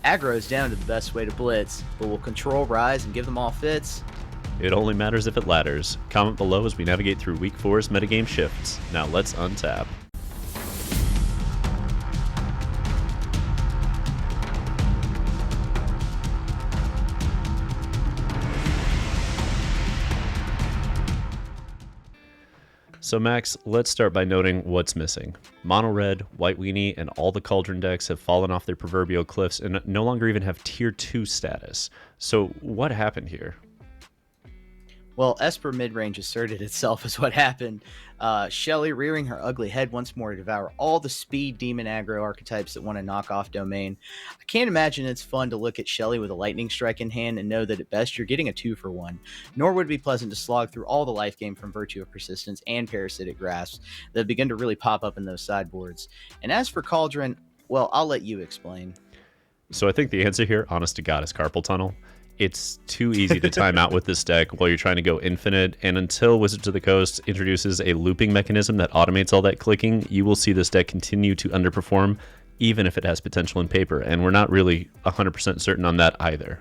Aggro is down to the best way to blitz, but will control rise and give them all fits? It only matters if it ladders. Comment below as we navigate through Week 4's metagame shifts. Now let's untap. So Max, let's start by noting what's missing. Mono Red, White Weenie, and all the Cauldron decks have fallen off their proverbial cliffs and no longer even have Tier 2 status. So what happened here? Well, Esper Midrange asserted itself as what happened. Shelly rearing her ugly head once more to devour all the speed demon aggro archetypes that want to knock off Domain. I can't imagine it's fun to look at Shelly with a lightning strike in hand and know that at best you're getting a 2-for-1. Nor would it be pleasant to slog through all the life gain from Virtue of Persistence and Parasitic Grasps that have begun to really pop up in those sideboards. And as for Cauldron, well, I'll let you explain. So I think the answer here, honest to God, is Carpal Tunnel. It's too easy to time out with this deck while you're trying to go infinite, and until Wizards of the Coast introduces a looping mechanism that automates all that clicking, you will see this deck continue to underperform, even if it has potential in paper, and we're not really 100% certain on that either.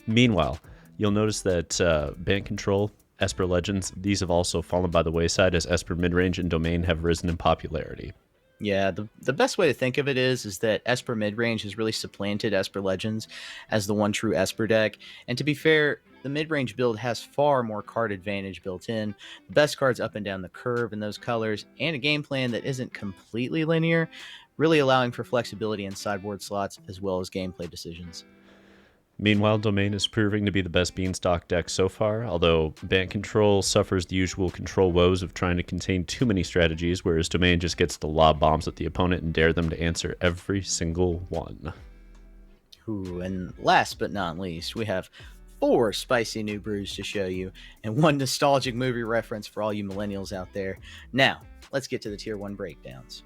Meanwhile, you'll notice that Bant Control, Esper Legends, these have also fallen by the wayside as Esper Midrange and Domain have risen in popularity. Yeah, the best way to think of it is that Esper Midrange has really supplanted Esper Legends as the one true Esper deck. And to be fair, the midrange build has far more card advantage built in, the best cards up and down the curve in those colors, and a game plan that isn't completely linear, really allowing for flexibility in sideboard slots as well as gameplay decisions. Meanwhile, Domain is proving to be the best Beanstalk deck so far, although Bant Control suffers the usual control woes of trying to contain too many strategies, whereas Domain just gets to lob bombs at the opponent and dare them to answer every single one. Ooh, and last but not least, we have 4 spicy new brews to show you, and 1 nostalgic movie reference for all you millennials out there. Now, let's get to the Tier 1 breakdowns.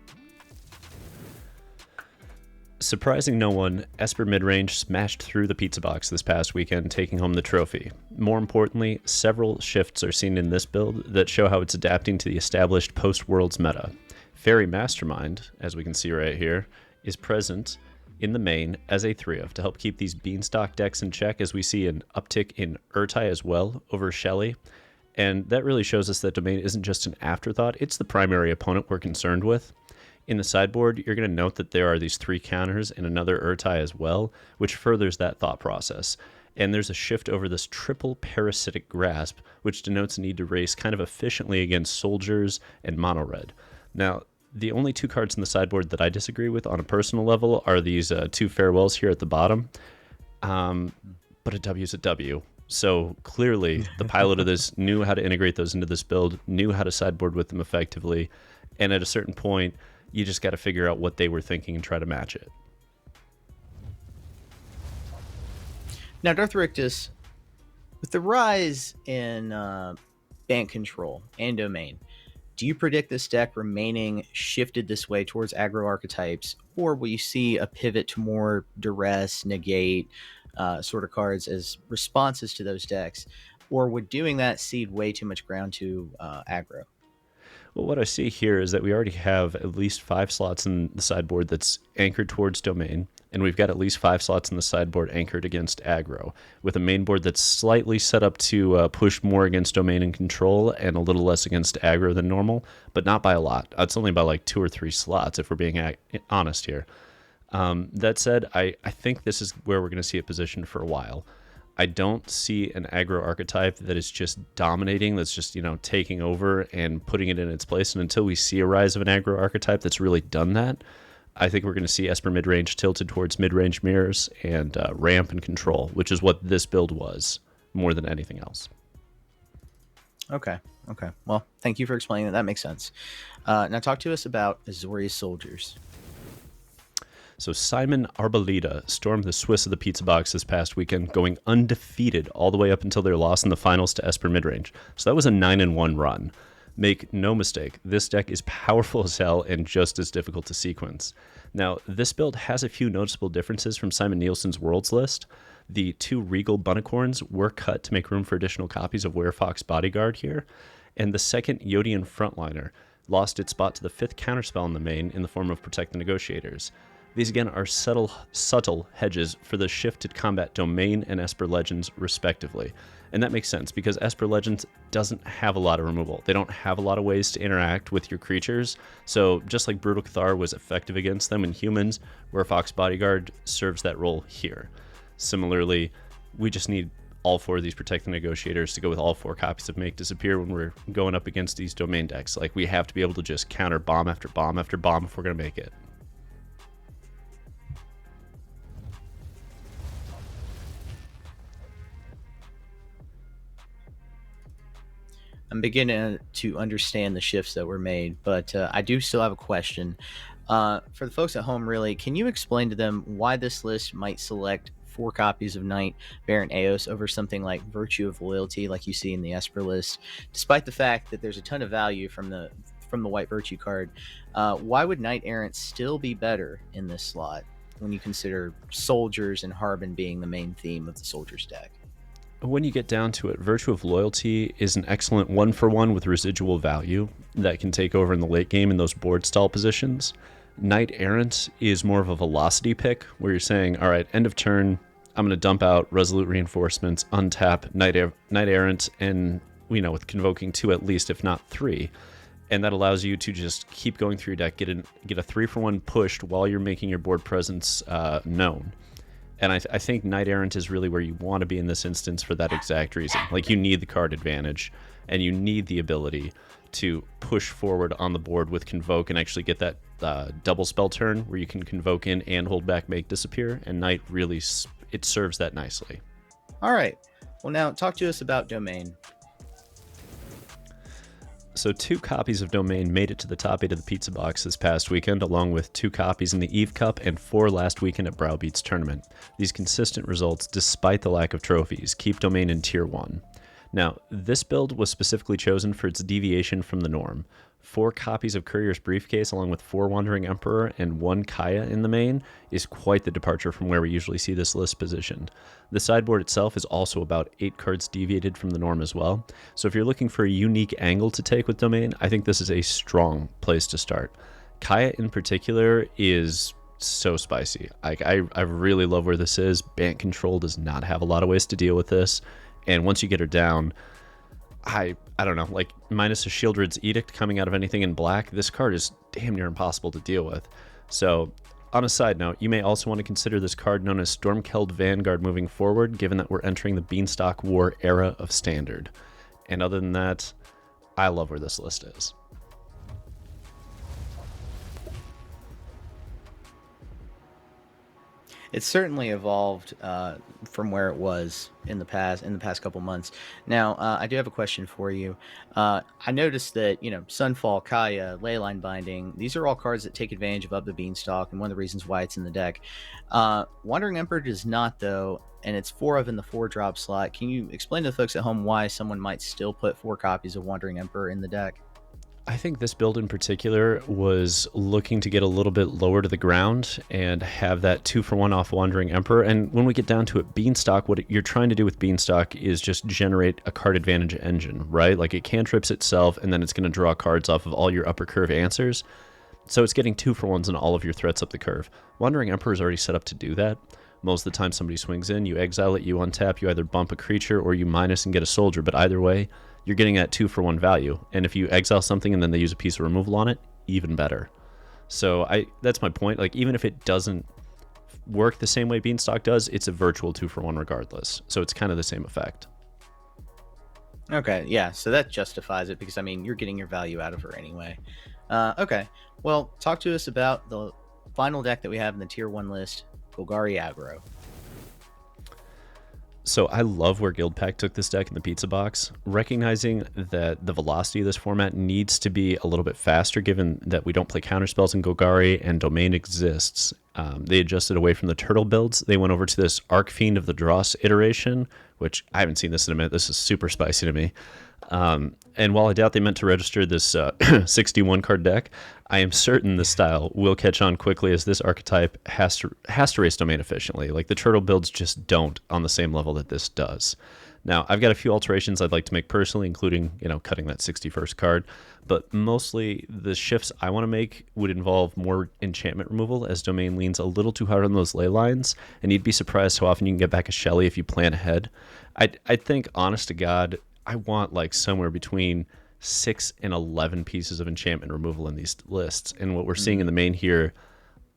Surprising no one, Esper Midrange smashed through the pizza box this past weekend, taking home the trophy. More importantly, several shifts are seen in this build that show how it's adapting to the established post-Worlds meta. Fairy Mastermind, as we can see right here, is present in the main as a 3-of to help keep these Beanstalk decks in check, as we see an uptick in Urtai as well over Shelly. And that really shows us that Domain isn't just an afterthought, it's the primary opponent we're concerned with. In the sideboard, you're going to note that there are these 3 counters and another Urtai as well, which furthers that thought process. And there's a shift over this triple Parasitic Grasp, which denotes a need to race kind of efficiently against Soldiers and Mono Red. Now, the only 2 cards in the sideboard that I disagree with on a personal level are these 2 Farewells here at the bottom. But a W is a W. So clearly, the pilot of this knew how to integrate those into this build, knew how to sideboard with them effectively, and at a certain point, you just got to figure out what they were thinking and try to match it. Now, Darth Rictus, with the rise in Bant Control and Domain, do you predict this deck remaining shifted this way towards aggro archetypes, or will you see a pivot to more duress, negate sort of cards as responses to those decks, or would doing that cede way too much ground to aggro? Well, what I see here is that we already have at least 5 slots in the sideboard that's anchored towards Domain, and we've got at least 5 slots in the sideboard anchored against aggro, with a main board that's slightly set up to push more against Domain and Control and a little less against aggro than normal, but not by a lot. It's only by like 2 or 3 slots if we're being honest here. That said, I think this is where we're going to see it positioned for a while. I don't see an aggro archetype that is just dominating, that's just, taking over and putting it in its place. And until we see a rise of an aggro archetype that's really done that, I think we're going to see Esper Midrange tilted towards midrange mirrors and ramp and control, which is what this build was more than anything else. Okay. Well, thank you for explaining that. That makes sense. Now talk to us about Azorius Soldiers. So Simon Arboleda stormed the Swiss of the pizza box this past weekend, going undefeated all the way up until their loss in the finals to Esper Midrange. So that was a 9-1 run. Make no mistake, this deck is powerful as hell and just as difficult to sequence. Now, this build has a few noticeable differences from Simon Nielsen's Worlds list. The 2 Regal Bunnicorns were cut to make room for additional copies of Werefox Bodyguard here, and the second Yodian Frontliner lost its spot to the 5th counterspell in the main in the form of Protect the Negotiators. These again are subtle hedges for the shifted combat domain and Esper Legends respectively. And that makes sense because Esper Legends doesn't have a lot of removal. They don't have a lot of ways to interact with your creatures. So just like Brutal Cathar was effective against them in humans, Were Fox Bodyguard serves that role here. Similarly, we just need all 4 of these Protect the Negotiators to go with all 4 copies of Make Disappear when we're going up against these domain decks. Like, we have to be able to just counter bomb after bomb after bomb if we're going to make it. I'm beginning to understand the shifts that were made, but I do still have a question. For the folks at home, really, can you explain to them why this list might select 4 copies of Knight, Baron Eos over something like Virtue of Loyalty, like you see in the Esper list, despite the fact that there's a ton of value from the White Virtue card? Why would Knight Errant still be better in this slot when you consider Soldiers and Harbin being the main theme of the Soldiers deck? When you get down to it, Virtue of Loyalty is an excellent 1-for-1 with residual value that can take over in the late game in those board stall positions. Knight Errant is more of a velocity pick where you're saying, all right, end of turn, I'm going to dump out Resolute Reinforcements, untap Knight Errant, and, with convoking 2 at least, if not 3. And that allows you to just keep going through your deck, get a 3-for-1 pushed while you're making your board presence known. And I think Knight Errant is really where you want to be in this instance for that exact reason. Like, you need the card advantage, and you need the ability to push forward on the board with Convoke and actually get that double spell turn where you can Convoke in and hold back Make Disappear, and Knight really, it serves that nicely. All right. Well, now talk to us about Domain. So 2 copies of Domain made it to the top 8 of the pizza box this past weekend, along with 2 copies in the Eve Cup and 4 last weekend at Browbeat's tournament. These consistent results, despite the lack of trophies, keep Domain in Tier 1. Now, this build was specifically chosen for its deviation from the norm. 4 copies of Courier's Briefcase, along with 4 Wandering Emperor and 1 Kaya in the main, is quite the departure from where we usually see this list positioned. The sideboard itself is also about 8 cards deviated from the norm as well. So if you're looking for a unique angle to take with Domain, I think this is a strong place to start. Kaya in particular is so spicy. I really love where this is. Bant Control does not have a lot of ways to deal with this. And once you get her down, I don't know, like, minus a Shieldred's Edict coming out of anything in black, this card is damn near impossible to deal with. So, on a side note, you may also want to consider this card known as Stormkeld Vanguard moving forward, given that we're entering the Beanstalk War era of Standard. And other than that, I love where this list is. It's certainly evolved from where it was in the past couple months. Now, I do have a question for you. I noticed that, Sunfall, Kaya, Leyline Binding, these are all cards that take advantage of Up the Beanstalk, and one of the reasons why it's in the deck. Wandering Emperor does not, though, and it's 4 of in the 4-drop slot. Can you explain to the folks at home why someone might still put 4 copies of Wandering Emperor in the deck? I think this build in particular was looking to get a little bit lower to the ground and have that 2-for-1 off Wandering Emperor. And when we get down to it, Beanstalk, what you're trying to do with Beanstalk is just generate a card advantage engine, right? Like, it cantrips itself, and then it's going to draw cards off of all your upper curve answers. So it's getting 2-for-1s on all of your threats up the curve. Wandering Emperor is already set up to do that. Most of the time somebody swings in, you exile it, you untap, you either bump a creature or you minus and get a soldier. But either way, you're getting that 2-for-1 value. And if you exile something and then they use a piece of removal on it, even better. So that's my point. Like, even if it doesn't work the same way Beanstalk does, it's a virtual 2-for-1 regardless. So it's kind of the same effect. Okay, yeah, so that justifies it because, you're getting your value out of her anyway. Okay, well, talk to us about the final deck that we have in the Tier 1 list, Golgari Aggro. So I love where Guildpact took this deck in the pizza box, recognizing that the velocity of this format needs to be a little bit faster given that we don't play counterspells in Golgari and Domain exists. They adjusted away from the turtle builds. They went over to this Arcfiend of the Dross iteration, which I haven't seen this in a minute. This is super spicy to me. And while I doubt they meant to register this 61 card deck, I am certain the style will catch on quickly, as this archetype has to race domain efficiently. Like, the turtle builds just don't on the same level that this does. Now, I've got a few alterations I'd like to make personally, including, cutting that 61st card, but mostly the shifts I want to make would involve more enchantment removal, as domain leans a little too hard on those ley lines, and you'd be surprised how often you can get back a Shelly if you plan ahead. I think, honest to God, I want like somewhere between 6 and 11 pieces of enchantment removal in these lists, and what we're seeing in the main here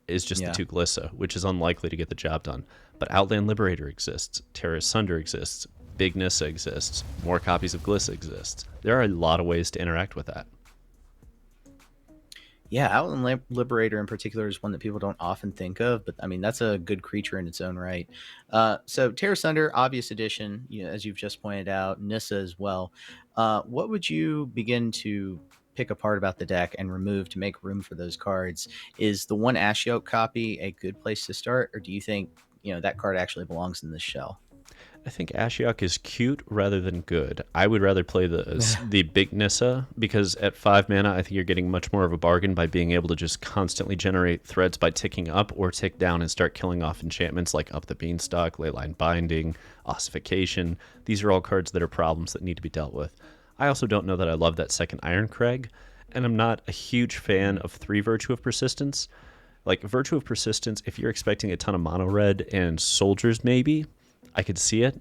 is just the 2 Glissa, which is unlikely to get the job done. But Outland Liberator exists, Terra Sunder exists, Big Nissa exists, more copies of Glissa exists. There are a lot of ways to interact with that. Yeah, Outland Liberator in particular is one that people don't often think of, but I mean, that's a good creature in its own right. So Terra Sunder, obvious addition, as you've just pointed out, Nissa as well. What would you begin to pick apart about the deck and remove to make room for those cards? Is the one Ashiok copy a good place to start, or do you think that card actually belongs in this shell? I think Ashiok is cute rather than good. I would rather play the Big Nissa, because at 5 mana, I think you're getting much more of a bargain by being able to just constantly generate threads by ticking up or tick down and start killing off enchantments like Up the Beanstalk, Leyline Binding, Ossification. These are all cards that are problems that need to be dealt with. I also don't know that I love that second Iron Crag, and I'm not a huge fan of 3 Virtue of Persistence. Like, Virtue of Persistence, if you're expecting a ton of mono red and soldiers maybe, I could see it,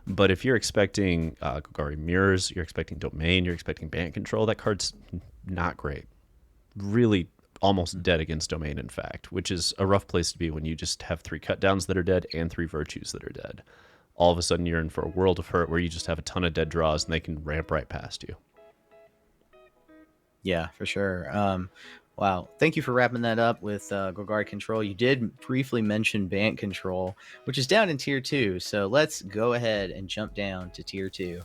but if you're expecting Golgari Mirrors, you're expecting Domain, you're expecting Bant Control, that card's not great. Really almost dead against Domain, in fact, which is a rough place to be when you just have 3 cutdowns that are dead and 3 Virtues that are dead. All of a sudden you're in for a world of hurt where you just have a ton of dead draws and they can ramp right past you. Yeah, for sure. Wow. Thank you for wrapping that up with Golgari Control. You did briefly mention Bant Control, which is down in Tier 2. So let's go ahead and jump down to Tier 2.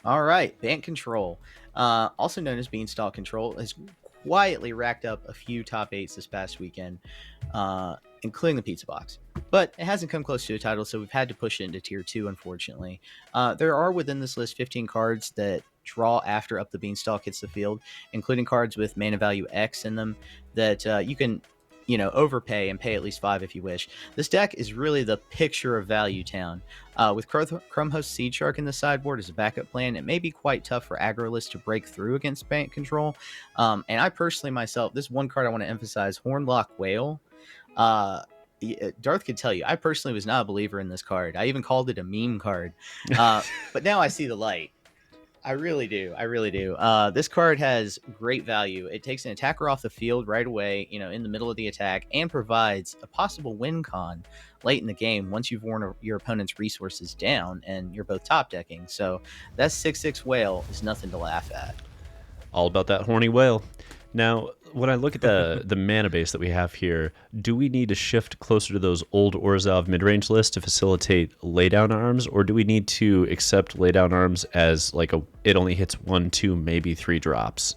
All right. Bant Control, also known as Beanstalk Control, has quietly racked up a few top 8s this past weekend, including the Pizza Box. But it hasn't come close to a title, so we've had to push it into Tier 2, unfortunately. There are within this list 15 cards that draw after Up the Beanstalk hits the field, including cards with mana value X in them that you can overpay and pay at least 5 if you wish. This deck is really the picture of Value Town. With Chromhost Seed Shark in the sideboard as a backup plan, it may be quite tough for aggro lists to break through against Bant Control. And I personally myself, this one card I want to emphasize, Hornlock Whale. Darth could tell you, I personally was not a believer in this card. I even called it a meme card. But now I see the light. I really do. This card has great value. It takes an attacker off the field right away, in the middle of the attack, and provides a possible win con late in the game once you've worn your opponent's resources down and you're both top decking. So that 6/6 whale is nothing to laugh at. All about that horny whale. Now, when I look at the mana base that we have here, do we need to shift closer to those old Orzhov midrange lists to facilitate laydown arms, or do we need to accept laydown arms as like it only hits 1, 2, maybe 3 drops?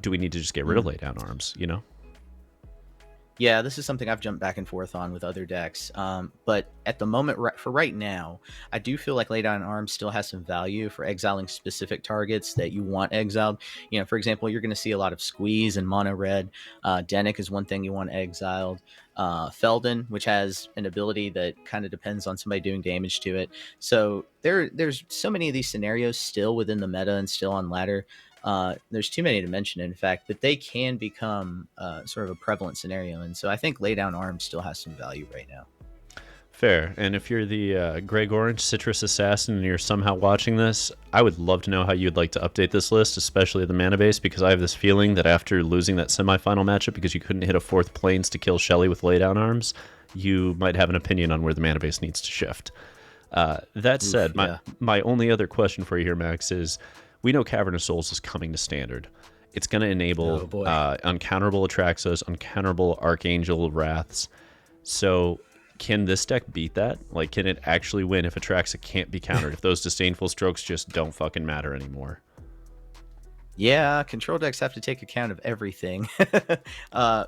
Do we need to just get rid of laydown arms, Yeah, this is something I've jumped back and forth on with other decks. But at the moment, for right now, I do feel like Laydown Arms still has some value for exiling specific targets that you want exiled. For example, you're going to see a lot of Squeeze and Mono Red. Denick is one thing you want exiled. Feldon, which has an ability that kind of depends on somebody doing damage to it. So there's so many of these scenarios still within the meta and still on ladder. There's too many to mention, in fact, but they can become sort of a prevalent scenario. And so I think Laydown Arms still has some value right now. Fair. And if you're the Greg Orange Citrus Assassin and you're somehow watching this, I would love to know how you'd like to update this list, especially the mana base, because I have this feeling that after losing that semifinal matchup because you couldn't hit a 4th Plains to kill Shelly with Laydown Arms, you might have an opinion on where the mana base needs to shift. That said, my only other question for you here, Max, is we know Cavern of Souls is coming to Standard. It's going to enable uncounterable Atraxos, uncounterable Archangel Wraths. So can this deck beat that? Like, can it actually win if Atraxa can't be countered? If those Disdainful Strokes just don't fucking matter anymore? Yeah, control decks have to take account of everything. Yeah,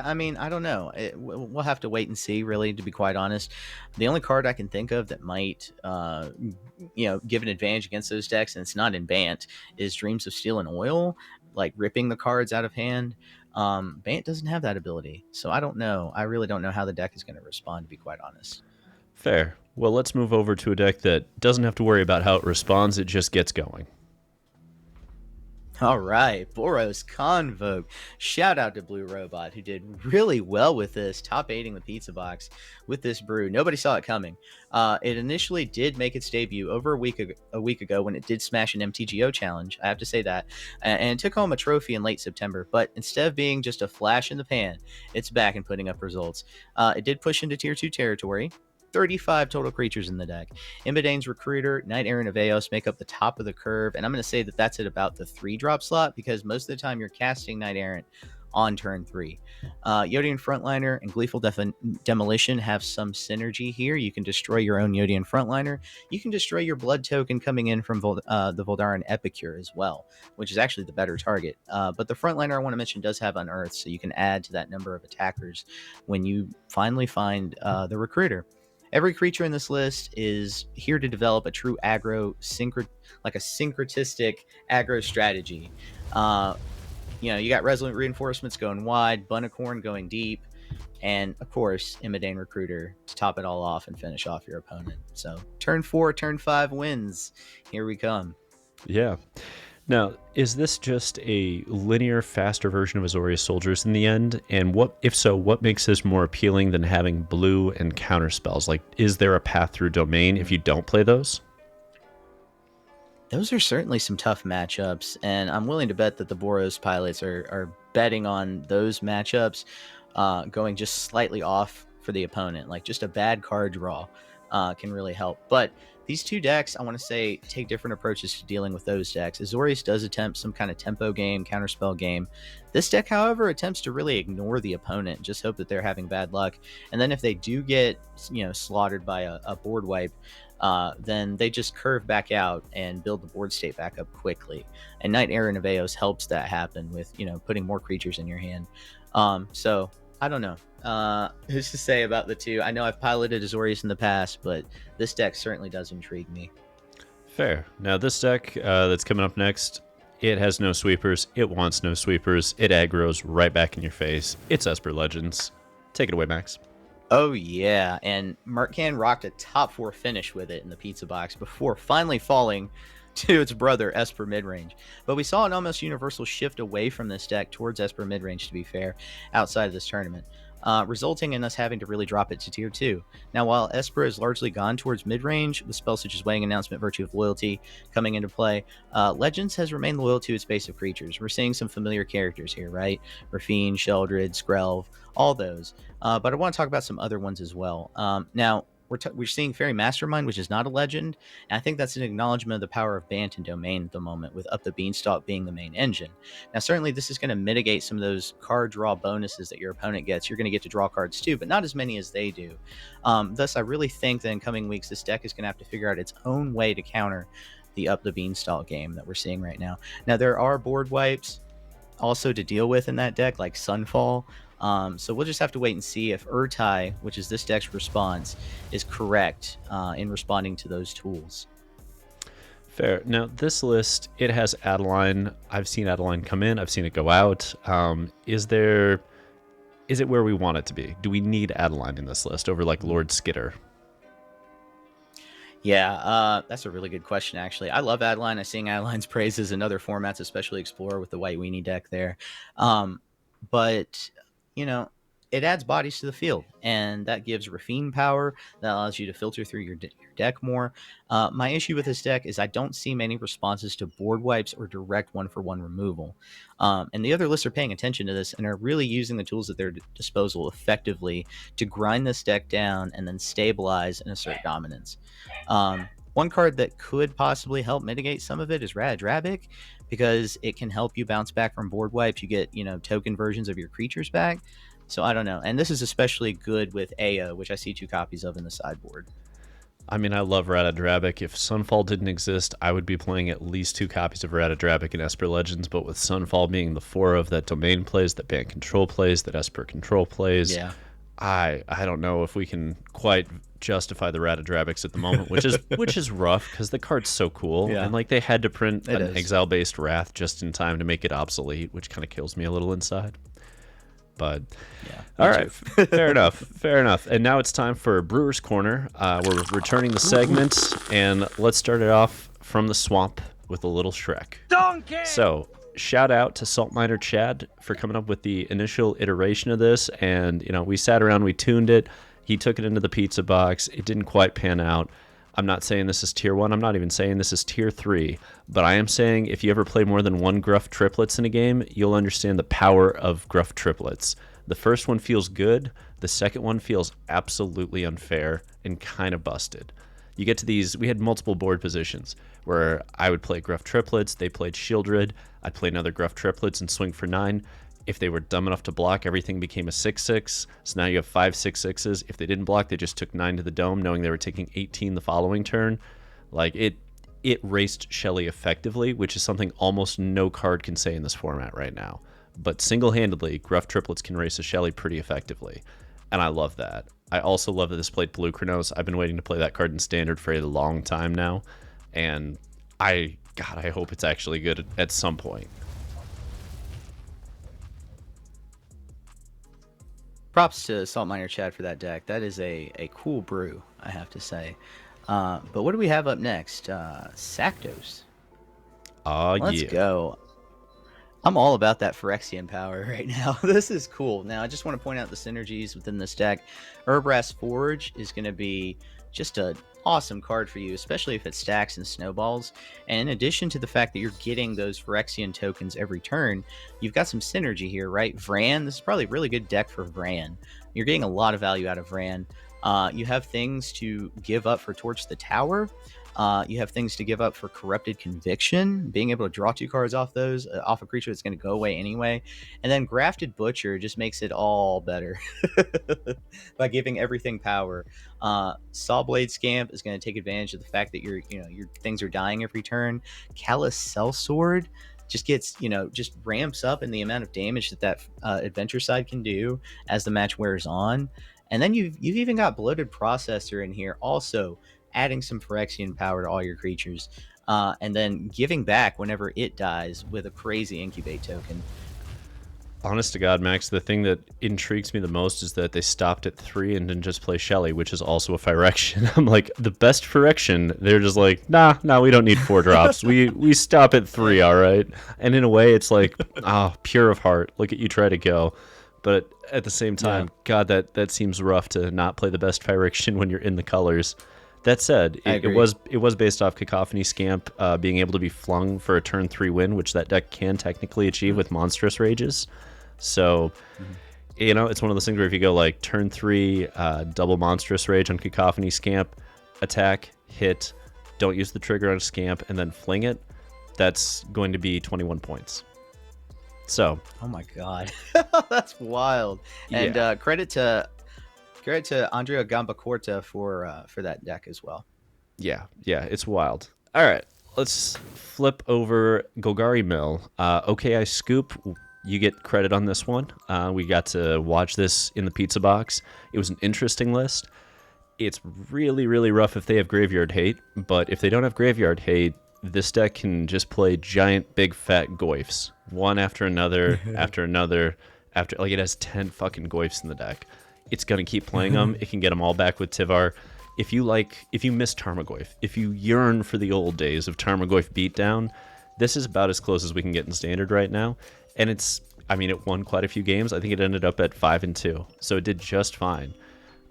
I mean, I don't know. We'll have to wait and see, really, to be quite honest. The only card I can think of that might, give an advantage against those decks, and it's not in Bant, is Dreams of Steel and Oil, like ripping the cards out of hand. Bant doesn't have that ability, so I don't know. I really don't know how the deck is going to respond, to be quite honest. Fair. Well, let's move over to a deck that doesn't have to worry about how it responds, it just gets going. All right, Boros Convoke. Shout out to Blue Robot, who did really well with this, top aiding the pizza box with this brew. Nobody saw it coming. It initially did make its debut over a week ago when it did smash an MTGO challenge. I have to say that, and it took home a trophy in late September. But instead of being just a flash in the pan, it's back and putting up results. It did push into Tier 2 territory. 35 total creatures in the deck. Imbidane's Recruiter, Knight Errant of Eos make up the top of the curve, and I'm going to say that that's at about the 3-drop slot because most of the time you're casting Knight Errant on turn 3. Yodian Frontliner and Gleeful Demolition have some synergy here. You can destroy your own Yodian Frontliner. You can destroy your blood token coming in from the Voldaren Epicure as well, which is actually the better target. But the Frontliner I want to mention does have Unearth, so you can add to that number of attackers when you finally find the Recruiter. Every creature in this list is here to develop a true aggro, like a syncretistic aggro strategy. You got Resolute Reinforcements going wide, Bunnicorn going deep, and of course, Imidane Recruiter to top it all off and finish off your opponent. So, turn 4, turn 5 wins. Here we come. Yeah. Now, is this just a linear, faster version of Azorius Soldiers in the end? And if so, what makes this more appealing than having blue and counter spells? Like, is there a path through Domain if you don't play those? Those are certainly some tough matchups, and I'm willing to bet that the Boros pilots are betting on those matchups going just slightly off for the opponent. Like, just a bad card draw can really help. But these two decks, I want to say, take different approaches to dealing with those decks. Azorius does attempt some kind of tempo game, counterspell game. This deck, however, attempts to really ignore the opponent, just hope that they're having bad luck. And then if they do get, slaughtered by a board wipe, then they just curve back out and build the board state back up quickly. And Knight Errant of Eos helps that happen with, putting more creatures in your hand. So I don't know. Who's to say about the two? I know I've piloted Azorius in the past, but this deck certainly does intrigue me. Fair. Now, this deck that's coming up next, it has no sweepers. It wants no sweepers. It aggroes right back in your face. It's Esper Legends. Take it away, Max. Oh, yeah. And Mertcan rocked a top 4 finish with it in the pizza box before finally falling to its brother, Esper Midrange. But we saw an almost universal shift away from this deck towards Esper Midrange, to be fair, outside of this tournament, resulting in us having to really drop it to Tier 2. Now, while Esper has largely gone towards midrange, with spells such as Weighing Announcement, Virtue of Loyalty coming into play, Legends has remained loyal to its base of creatures. We're seeing some familiar characters here, right? Rafine, Sheldred, Skrelv, all those. But I want to talk about some other ones as well. Now, we're seeing Fairy Mastermind, which is not a legend, and I think that's an acknowledgement of the power of Bant and Domain at the moment, with Up the Beanstalk being the main engine. Now, certainly this is going to mitigate some of those card draw bonuses that your opponent gets. You're going to get to draw cards too, but not as many as they do. Thus, I really think that in coming weeks, this deck is going to have to figure out its own way to counter the Up the Beanstalk game that we're seeing right now. Now, there are board wipes also to deal with in that deck, like Sunfall. So we'll just have to wait and see if Urtai, which is this deck's response, is correct in responding to those tools. Fair. Now, this list, it has Adeline. I've seen Adeline come in. I've seen it go out. Is it where we want it to be? Do we need Adeline in this list over like Lord Skitter? Yeah, that's a really good question, actually. I love Adeline. I sing Adeline's praises in other formats, especially Explorer with the White Weenie deck there. But it adds bodies to the field, and that gives Rafine power. That allows you to filter through your deck more. My issue with this deck is I don't see many responses to board wipes or direct one-for-one removal. And the other lists are paying attention to this and are really using the tools at their disposal effectively to grind this deck down and then stabilize and assert dominance. One card that could possibly help mitigate some of it is Radrabik, because it can help you bounce back from board wipes. You get, token versions of your creatures back. So I don't know. And this is especially good with AO, which I see 2 copies of in the sideboard. I mean, I love Ratadrabik. If Sunfall didn't exist, I would be playing at least 2 copies of Ratadrabik in Esper Legends, but with Sunfall being the 4 of that Domain plays, that Bant Control plays, that Esper Control plays, Yeah. I don't know if we can quite justify the Ratadrabiks at the moment, which is rough because the card's so cool. Yeah. And like they had to print It an is. exile-based Wrath just in time to make it obsolete, which kind of kills me a little inside. But Yeah. all right, fair enough, fair enough. And now it's time for Brewer's Corner. We're returning the segment, and let's start it off from the swamp with a little Shrek. Donkey! So, shout out to Salt Miner Chad for coming up with the initial iteration of this, and we sat around, we tuned it. He took it into the pizza box. It didn't quite pan out. I'm not saying this is tier 1. I'm not even saying this is tier 3. But I am saying if you ever play more than one Gruff triplets in a game, you'll understand the power of Gruff triplets. The first one feels good. The second one feels absolutely unfair and kind of busted. You get to these, we had multiple board positions where I would play Gruff triplets, they played Shieldred, I'd play another Gruff triplets and swing for 9. If they were dumb enough to block, everything became a 6/6. So now you have 5 6/6s. If they didn't block, they just took 9 to the dome, knowing they were taking 18 the following turn. Like it raced Shelly effectively, which is something almost no card can say in this format right now. But single-handedly, Gruff triplets can race a Shelly pretty effectively, and I love that. I also love that this played Blue Chronos. I've been waiting to play that card in Standard for a long time now, and I hope it's actually good at some point. Props to Salt Miner Chad for that deck. That is a cool brew, I have to say. But what do we have up next? Sacdos. Let's Yeah. go. I'm all about that Phyrexian power right now. This is cool. Now, I just want to point out the synergies within this deck. Urbrass Forge is going to be just an awesome card for you, especially if it stacks and snowballs. And in addition to the fact that you're getting those Phyrexian tokens every turn, you've got some synergy here, right? Vran, this is probably a really good deck for Vran. You're getting a lot of value out of Vran. You have things to give up for Torch the Tower. You have things to give up for Corrupted Conviction, being able to draw 2 cards off those, off a creature that's going to go away anyway. And then Grafted Butcher just makes it all better by giving everything power. Sawblade Scamp is going to take advantage of the fact that your things are dying every turn. Callous Sellsword just gets, just ramps up in the amount of damage that adventure side can do as the match wears on. And then you've even got Bloated Processor in here also, adding some Phyrexian power to all your creatures, and then giving back whenever it dies with a crazy Incubate token. Honest to God, Max, the thing that intrigues me the most is that they stopped at 3 and didn't just play Shelly, which is also a Phyrexian. I'm like, the best Phyrexian, they're just like, nah, we don't need 4 drops. We stop at 3, all right? And in a way, it's like, pure of heart. Look at you try to go. But at the same time, God, that seems rough to not play the best Phyrexian when you're in the colors. That said, it was based off Cacophony Scamp being able to be flung for a turn 3 win, which that deck can technically achieve with Monstrous Rages. So, it's one of those things where if you go like turn 3, double Monstrous Rage on Cacophony Scamp, attack, hit, don't use the trigger on a Scamp, and then fling it, that's going to be 21 points. So, oh my God, that's wild. And credit to Andrea Gambacorta for that deck as well. Yeah, it's wild. All right, let's flip over Golgari Mill. OKI Scoop, you get credit on this one. We got to watch this in the pizza box. It was an interesting list. It's really, really rough if they have Graveyard Hate, but if they don't have Graveyard Hate, this deck can just play giant, big, fat Goyfs. One after another, after another, like it has 10 fucking Goyfs in the deck. It's going to keep playing them. It can get them all back with Tivar. If you miss Tarmogoyf, if you yearn for the old days of Tarmogoyf beatdown, this is about as close as we can get in Standard right now. And it won quite a few games. I think it ended up at 5-2. So it did just fine.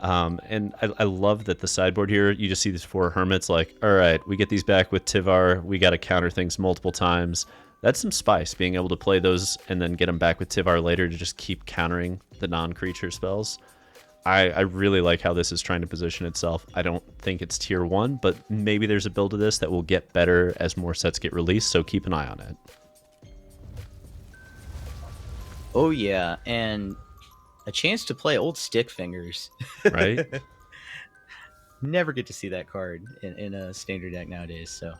And I love that the sideboard here, you just see these 4 Hermits like, all right, we get these back with Tivar. We got to counter things multiple times. That's some spice, being able to play those and then get them back with Tivar later to just keep countering the non-creature spells. I really like how this is trying to position itself. I don't think it's tier 1, but maybe there's a build of this that will get better as more sets get released, so keep an eye on it. Oh yeah, and a chance to play old Stick Fingers. Right? Never get to see that card in a standard deck nowadays. So,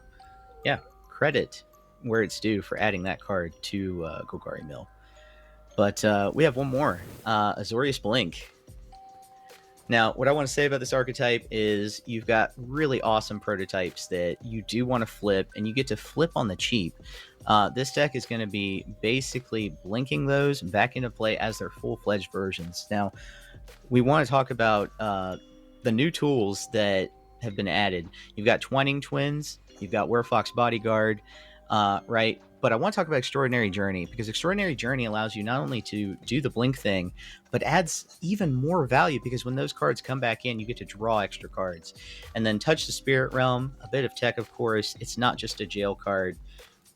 yeah, credit where it's due for adding that card to Golgari Mill. But we have one more, Azorius Blink. Now, what I want to say about this archetype is you've got really awesome prototypes that you do want to flip, and you get to flip on the cheap. This deck is going to be basically blinking those back into play as their full-fledged versions. Now, we want to talk about the new tools that have been added. You've got Twining Twins, you've got Werefox Bodyguard, right? But I want to talk about Extraordinary Journey, because Extraordinary Journey allows you not only to do the blink thing, but adds even more value, because when those cards come back in, you get to draw extra cards. And then Touch the Spirit Realm, a bit of tech, of course. It's not just a jail card,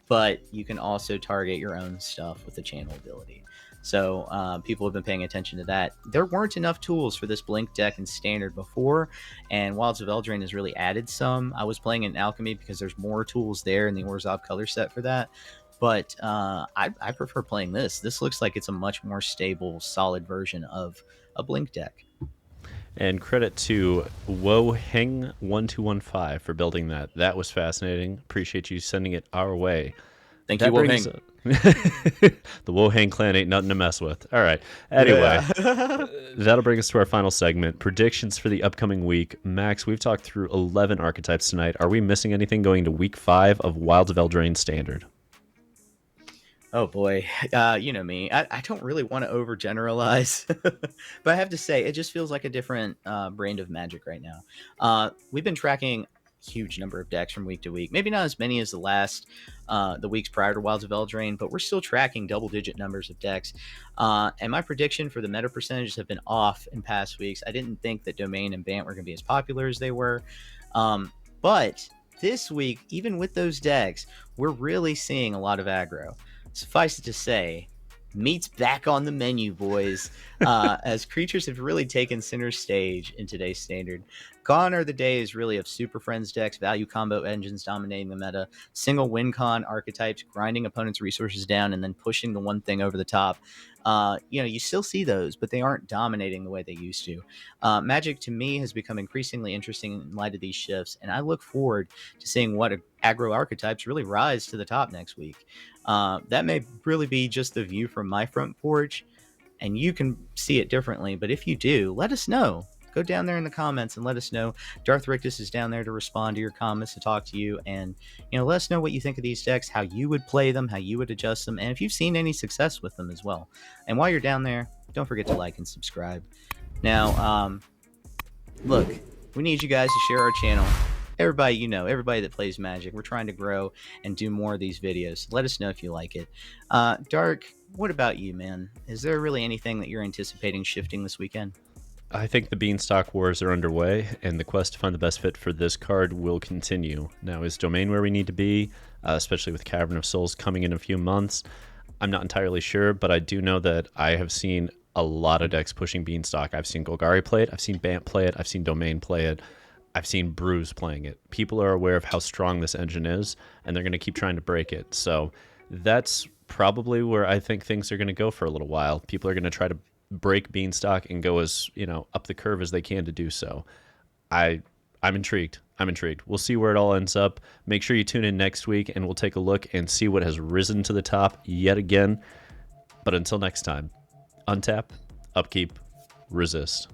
but you can also target your own stuff with the channel ability. So people have been paying attention to that. There weren't enough tools for this Blink deck in Standard before, and Wilds of Eldraine has really added some. I was playing in Alchemy because there's more tools there in the Orzhov color set for that. But I prefer playing this. This looks like it's a much more stable, solid version of a Blink deck. And credit to Woheng1215 for building that. That was fascinating. Appreciate you sending it our way. Thank you, Woheng. The Woheng clan ain't nothing to mess with. All right. Anyway, that'll bring us to our final segment. Predictions for the upcoming week. Max, we've talked through 11 archetypes tonight. Are we missing anything going to week 5 of Wilds of Eldraine Standard? Oh boy, you know me. I don't really want to overgeneralize, but I have to say it just feels like a different brand of Magic right now. We've been tracking a huge number of decks from week to week. Maybe not as many as the weeks prior to Wilds of Eldraine, but we're still tracking double-digit numbers of decks. And my prediction for the meta percentages have been off in past weeks. I didn't think that Domain and Bant were going to be as popular as they were, but this week, even with those decks, we're really seeing a lot of aggro. Suffice it to say, meat's back on the menu, boys, as creatures have really taken center stage in today's Standard. Gone are the days, really, of Super Friends decks, value combo engines dominating the meta, single win con archetypes, grinding opponents' resources down, and then pushing the one thing over the top. You still see those, but they aren't dominating the way they used to. Magic, to me, has become increasingly interesting in light of these shifts, and I look forward to seeing what aggro archetypes really rise to the top next week. That may really be just the view from my front porch, and you can see it differently, but if you do, let us know. Go down there in the comments and let us know. Darth Rictus is down there to respond to your comments, to talk to you, and let us know what you think of these decks, how you would play them, how you would adjust them, and if you've seen any success with them as well. And while you're down there, don't forget to like and subscribe. Now, look, we need you guys to share our channel. Everybody, everybody that plays Magic, we're trying to grow and do more of these videos. Let us know if you like it. Dark, what about you, man? Is there really anything that you're anticipating shifting this weekend? I think the Beanstalk Wars are underway, and the quest to find the best fit for this card will continue. Now, is Domain where we need to be, especially with Cavern of Souls coming in a few months? I'm not entirely sure, but I do know that I have seen a lot of decks pushing Beanstalk. I've seen Golgari play it, I've seen Bant play it, I've seen Domain play it, I've seen Brews playing it. People are aware of how strong this engine is, and they're going to keep trying to break it. So that's probably where I think things are going to go for a little while. People are going to try to break Beanstalk and go as up the curve as they can to do so. I'm intrigued. We'll see where it all ends up. Make sure you tune in next week, and we'll take a look and see what has risen to the top yet again. But until next time, untap, upkeep, resist.